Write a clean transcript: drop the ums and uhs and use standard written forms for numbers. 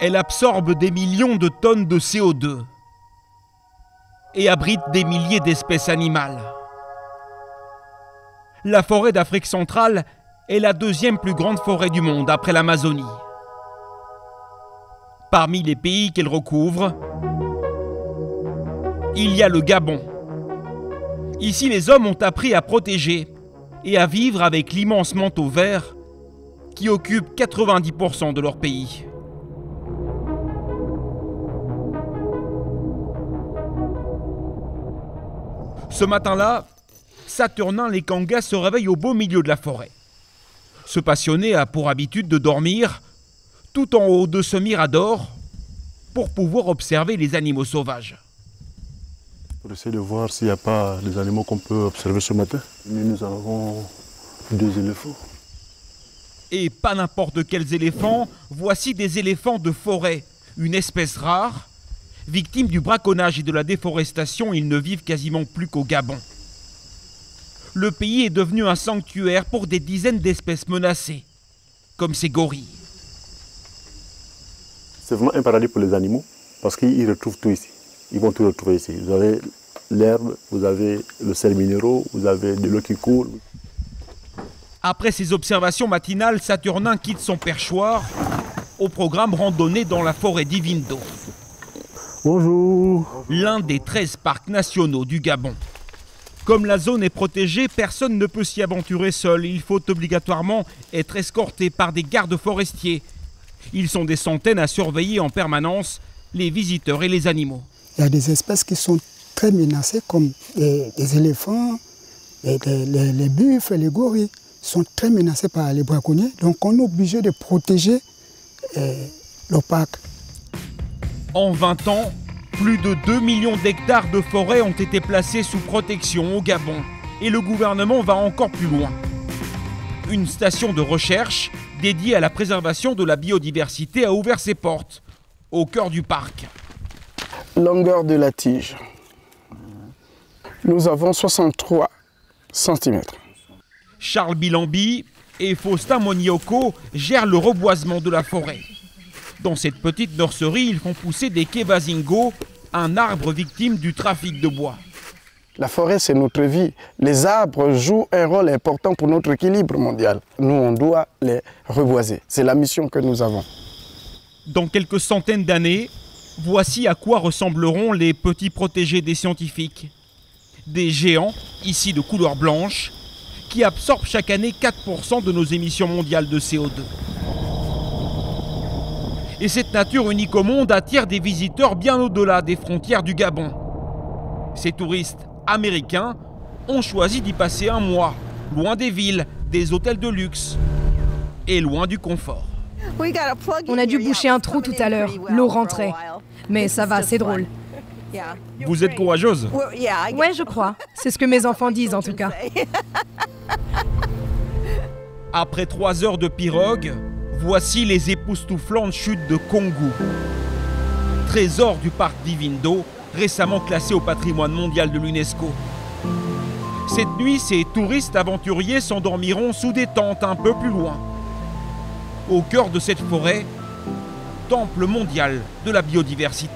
Elle absorbe des millions de tonnes de CO2 et abrite des milliers d'espèces animales. La forêt d'Afrique centrale est la deuxième plus grande forêt du monde après l'Amazonie. Parmi les pays qu'elle recouvre, il y a le Gabon. Ici, les hommes ont appris à protéger et à vivre avec l'immense manteau vert qui occupe 90% de leur pays. Ce matin-là, Saturnin Lekanga se réveille au beau milieu de la forêt. Ce passionné a pour habitude de dormir tout en haut de ce mirador pour pouvoir observer les animaux sauvages. Pour essayer de voir s'il n'y a pas des animaux qu'on peut observer ce matin. Nous avons 2 éléphants. Et pas n'importe quels éléphants, voici des éléphants de forêt, une espèce rare. Victimes du braconnage et de la déforestation, ils ne vivent quasiment plus qu'au Gabon. Le pays est devenu un sanctuaire pour des dizaines d'espèces menacées, comme ces gorilles. C'est vraiment un paradis pour les animaux, parce qu'ils retrouvent tout ici. Ils vont tout retrouver ici. Vous avez l'herbe, vous avez le sel minéraux, vous avez de l'eau qui coule. Après ces observations matinales, Saturnin quitte son perchoir au programme randonnée dans la forêt d'Ivindo. Bonjour. L'un des 13 parcs nationaux du Gabon. Comme la zone est protégée, personne ne peut s'y aventurer seul. Il faut obligatoirement être escorté par des gardes forestiers. Ils sont des centaines à surveiller en permanence les visiteurs et les animaux. Il y a des espèces qui sont très menacées, comme des éléphants, les buffles, les gorilles sont très menacés par les braconniers. Donc on est obligé de protéger le parc. En 20 ans, plus de 2 millions d'hectares de forêt ont été placés sous protection au Gabon. Et le gouvernement va encore plus loin. Une station de recherche dédiée à la préservation de la biodiversité a ouvert ses portes, au cœur du parc. Longueur de la tige. Nous avons 63 cm. Charles Bilambi et Faustin Monioko gèrent le reboisement de la forêt. Dans cette petite nurserie, ils font pousser des kebazingo, un arbre victime du trafic de bois. La forêt, c'est notre vie. Les arbres jouent un rôle important pour notre équilibre mondial. Nous, on doit les reboiser. C'est la mission que nous avons. Dans quelques centaines d'années, voici à quoi ressembleront les petits protégés des scientifiques. Des géants, ici de couleur blanche, qui absorbent chaque année 4% de nos émissions mondiales de CO2. Et cette nature unique au monde attire des visiteurs bien au-delà des frontières du Gabon. Ces touristes américains ont choisi d'y passer un mois, loin des villes, des hôtels de luxe et loin du confort. On a dû boucher un trou tout à l'heure, l'eau rentrait. Mais ça va, c'est drôle. Vous êtes courageuse? Ouais, je crois. C'est ce que mes enfants disent en tout cas. Après 3 heures de pirogue, voici les époustouflantes chutes de Kongu. Trésor du parc d'Ivindo, récemment classé au patrimoine mondial de l'UNESCO. Cette nuit, ces touristes aventuriers s'endormiront sous des tentes un peu plus loin. Au cœur de cette forêt, temple mondial de la biodiversité.